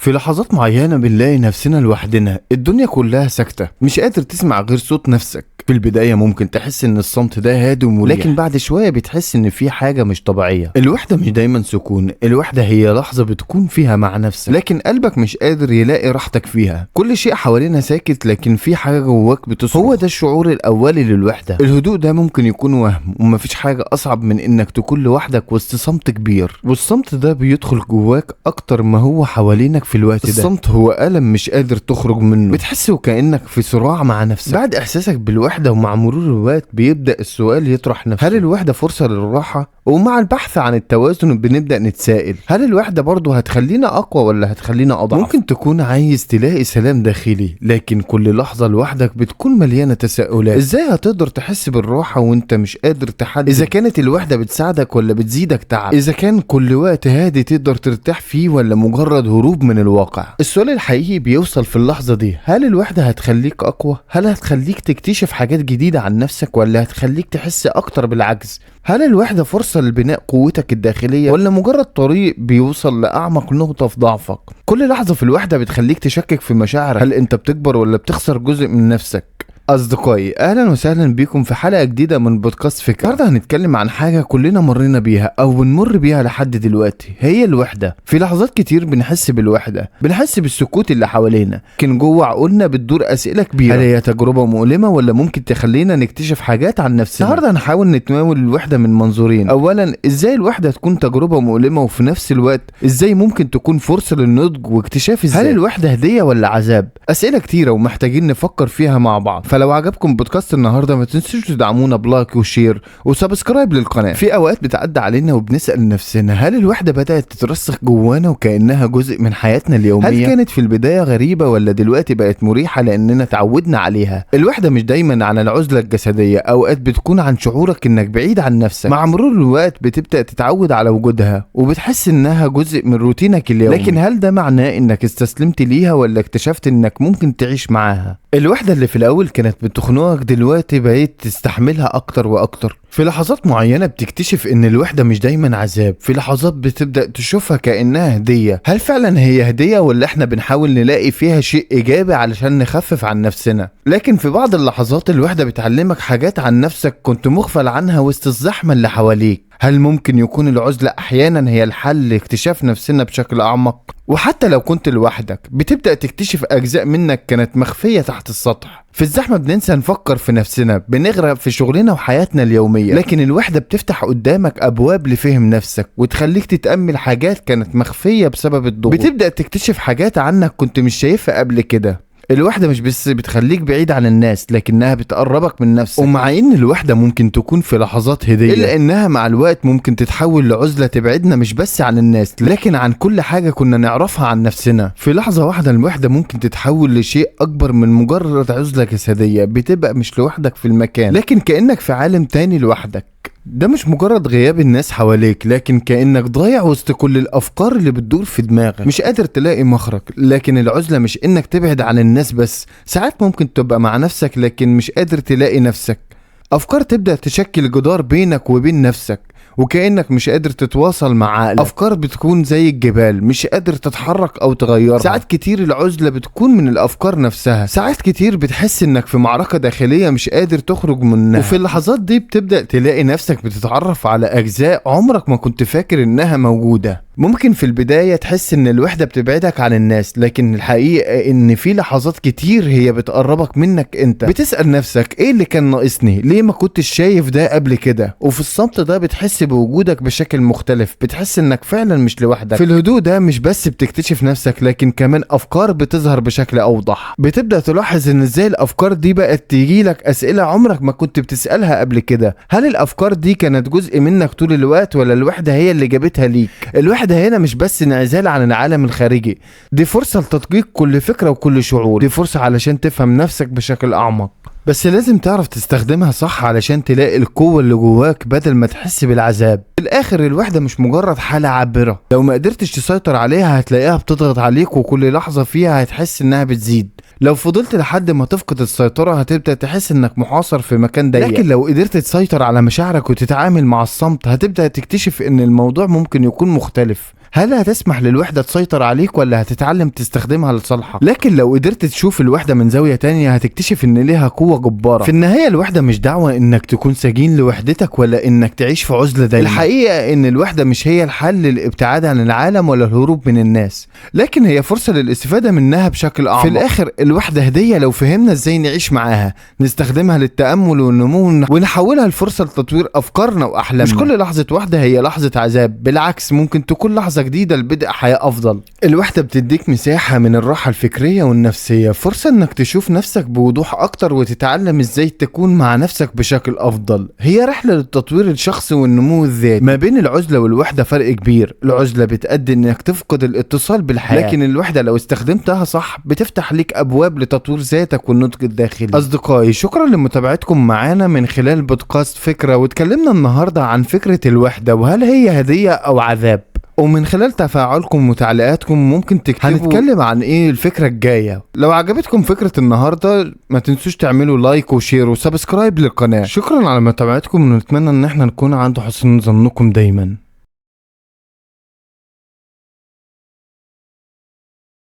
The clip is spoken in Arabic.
في لحظات معينة بنلاقي نفسنا لوحدنا، الدنيا كلها ساكتة، مش قادر تسمع غير صوت نفسك. في البداية ممكن تحس ان الصمت ده هادي ومريح، لكن بعد شوية بتحس ان في حاجة مش طبيعية. الوحدة مش دايما سكون، الوحدة هي لحظة بتكون فيها مع نفسك، لكن قلبك مش قادر يلاقي راحتك فيها. كل شيء حوالينا ساكت، لكن في حاجة جواك بتصرخ. هو ده الشعور الأولي للوحدة. الهدوء ده ممكن يكون وهم، ومفيش حاجة أصعب من انك تكون لوحدك وسط صمت كبير، والصمت ده بيدخل جواك أكتر ما هو حوالينك في الوقت ده. الصمت هو ألم مش قادر تخرج منه، بتحس وكأنك في صراع مع نفسك. بعد إحساسك بالوحدة ومع مرور الوقت بيبدأ السؤال يطرح نفسه: هل الوحدة فرصة للراحة؟ ومع البحث عن التوازن بنبدأ نتساءل: هل الوحدة برضو هتخلينا أقوى ولا هتخلينا أضعف؟ ممكن تكون عايز تلاقي سلام داخلي، لكن كل لحظة لوحدك بتكون مليانة تساؤلات. إزاي هتقدر تحس بالراحة وانت مش قادر تحدد إذا كانت الوحدة بتساعدك ولا بتزيدك تعب؟ إذا كان كل وقت هادي تقدر ترتاح فيه ولا مجرد هروب من الواقع؟ السؤال الحقيقي بيوصل في اللحظة دي: هل الوحدة هتخليك أقوى؟ هل هتخليك تكتشف حاجات جديدة عن نفسك ولا هتخليك تحس أكتر بالعجز؟ هل الوحدة فرصة لبناء قوتك الداخلية ولا مجرد طريق بيوصل لأعمق نقطة في ضعفك؟ كل لحظة في الوحدة بتخليك تشكك في مشاعرك، هل انت بتكبر ولا بتخسر جزء من نفسك؟ أصدقائي، أهلا وسهلا بيكم في حلقة جديدة من بودكاست فكرة. النهارده هنتكلم عن حاجة كلنا مرينا بيها أو بنمر بيها لحد دلوقتي، هي الوحدة. في لحظات كتير بنحس بالوحدة، بنحس بالسكوت اللي حوالينا، لكن جوه عقولنا بتدور أسئلة كبيرة: هل هي تجربة مؤلمة ولا ممكن تخلينا نكتشف حاجات عن نفسنا؟ النهارده هنحاول نتناول الوحدة من منظورين: أولا إزاي الوحدة تكون تجربة مؤلمة، وفي نفس الوقت إزاي ممكن تكون فرصة للنضج واكتشاف الذات. هل الوحدة هدية ولا عذاب؟ أسئلة كتيرة ومحتاجين نفكر فيها مع بعض. فلو عجبكم بودكاست النهارده ما تنسوش تدعمونا بلايك وشير وسبسكرايب للقناه. في اوقات بتعدي علينا وبنسال نفسنا: هل الوحده بدات تترسخ جوانا وكانها جزء من حياتنا اليوميه؟ هل كانت في البدايه غريبه ولا دلوقتي بقت مريحه لاننا تعودنا عليها؟ الوحده مش دايما عن العزله الجسديه، اوقات بتكون عن شعورك انك بعيد عن نفسك. مع مرور الوقت بتبدا تتعود على وجودها وبتحس انها جزء من روتينك اليومي، لكن هل ده معناه انك استسلمت ليها ولا اكتشفت انك ممكن تعيش معاها؟ الوحده اللي في الاول كانت بتخنقك دلوقتي بقيت تستحملها اكتر واكتر. في لحظات معينة بتكتشف ان الوحدة مش دايما عذاب، في لحظات بتبدأ تشوفها كأنها هدية. هل فعلا هي هدية ولا احنا بنحاول نلاقي فيها شيء ايجابي علشان نخفف عن نفسنا؟ لكن في بعض اللحظات الوحدة بتعلمك حاجات عن نفسك كنت مغفل عنها وسط الزحمة اللي حواليك. هل ممكن يكون العزلة احيانا هي الحل لاكتشاف نفسنا بشكل اعمق؟ وحتى لو كنت لوحدك بتبدأ تكتشف اجزاء منك كانت مخفية تحت السطح. في الزحمة بننسى نفكر في نفسنا، بنغرق في شغلنا وحياتنا اليومية، لكن الوحدة بتفتح قدامك أبواب لفهم نفسك وتخليك تتأمل حاجات كانت مخفية بسبب الضغوط. بتبدأ تكتشف حاجات عنك كنت مش شايفها قبل كده. الوحدة مش بس بتخليك بعيد عن الناس، لكنها بتقربك من نفسك. ومع ان الوحدة ممكن تكون في لحظات هدية، إلا انها مع الوقت ممكن تتحول لعزلة تبعدنا مش بس عن الناس لكن عن كل حاجة كنا نعرفها عن نفسنا. في لحظة واحدة الوحدة ممكن تتحول لشيء اكبر من مجرد عزلة جسدية، بتبقى مش لوحدك في المكان لكن كأنك في عالم تاني لوحدك. ده مش مجرد غياب الناس حواليك، لكن كأنك ضايع وسط كل الأفكار اللي بتدور في دماغك، مش قادر تلاقي مخرج. لكن العزلة مش إنك تبعد عن الناس بس، ساعات ممكن تبقى مع نفسك لكن مش قادر تلاقي نفسك. أفكار تبدأ تشكل جدار بينك وبين نفسك، وكأنك مش قادر تتواصل مع عقلك. أفكار بتكون زي الجبال مش قادر تتحرك أو تغيرها. ساعات كتير العزلة بتكون من الأفكار نفسها، ساعات كتير بتحس إنك في معركة داخلية مش قادر تخرج منها. وفي اللحظات دي بتبدأ تلاقي نفسك بتتعرف على أجزاء عمرك ما كنت فاكر إنها موجودة. ممكن في البداية تحس إن الوحدة بتبعدك عن الناس، لكن الحقيقة إن في لحظات كتير هي بتقربك منك أنت. بتسأل نفسك: إيه اللي كان ناقصني؟ ليه ما كنتش شايف ده قبل كده؟ وفي الصمت ده بتحس بوجودك بشكل مختلف، بتحس إنك فعلا مش لوحدك. في الهدوء ده مش بس بتكتشف نفسك، لكن كمان أفكار بتظهر بشكل أوضح. بتبدأ تلاحظ إن إزاي الأفكار دي بقت تيجيلك أسئلة عمرك ما كنت بتسألها قبل كده. هل الأفكار دي كانت جزء منك طول الوقت ولا الوحدة هي اللي جابتها ليك؟ الوحدة هنا مش بس انعزال عن العالم الخارجي، دي فرصة لتدقيق كل فكرة وكل شعور، دي فرصة علشان تفهم نفسك بشكل أعمق. بس لازم تعرف تستخدمها صح علشان تلاقي القوة اللي جواك بدل ما تحس بالعذاب. في الآخر الوحدة مش مجرد حالة عابرة، لو ما قدرتش تسيطر عليها هتلاقيها بتضغط عليك، وكل لحظة فيها هتحس إنها بتزيد. لو فضلت لحد ما تفقد السيطرة هتبدأ تحس انك محاصر في مكان ضيق، لكن لو قدرت تسيطر على مشاعرك وتتعامل مع الصمت هتبدأ تكتشف ان الموضوع ممكن يكون مختلف. هل هتسمح للوحدة تسيطر عليك ولا هتتعلم تستخدمها لصالحك؟ لكن لو قدرت تشوف الوحدة من زاوية تانية هتكتشف ان ليها قوة جبارة. في النهاية الوحدة مش دعوة انك تكون سجين لوحدتك ولا انك تعيش في عزلة دايما. الحقيقة ان الوحدة مش هي الحل للابتعاد عن العالم ولا الهروب من الناس، لكن هي فرصة للاستفادة منها بشكل اعمق. في الاخر الوحدة هدية لو فهمنا ازاي نعيش معاها، نستخدمها للتأمل والنمو ونحولها لفرصة لتطوير افكارنا واحلامنا. مش كل لحظة وحدة هي لحظة عذاب، بالعكس ممكن تكون لحظة جديدة لبدء حياة افضل. الوحدة بتديك مساحة من الراحة الفكرية والنفسية، فرصة انك تشوف نفسك بوضوح اكتر وتتعلم ازاي تكون مع نفسك بشكل افضل. هي رحلة للتطوير الشخصي والنمو الذاتي. ما بين العزلة والوحدة فرق كبير. العزلة بتأدي انك تفقد الاتصال بالحياة، لكن الوحدة لو استخدمتها صح بتفتح ليك ابواب لتطوير ذاتك والنضج الداخلي. اصدقائي، شكرا لمتابعتكم معانا من خلال بودكاست فكرة، واتكلمنا النهاردة عن فكرة الوحدة وهل هي هدية او عذاب. ومن خلال تفاعلكم وتعليقاتكم ممكن تكتبوا هنتكلم عن ايه الفكرة الجاية. لو عجبتكم فكرة النهاردة ما تنسوش تعملوا لايك وشير وسبسكرايب للقناة. شكرا على متابعتكم ونتمنى ان احنا نكون عند حسن ظنكم دايما.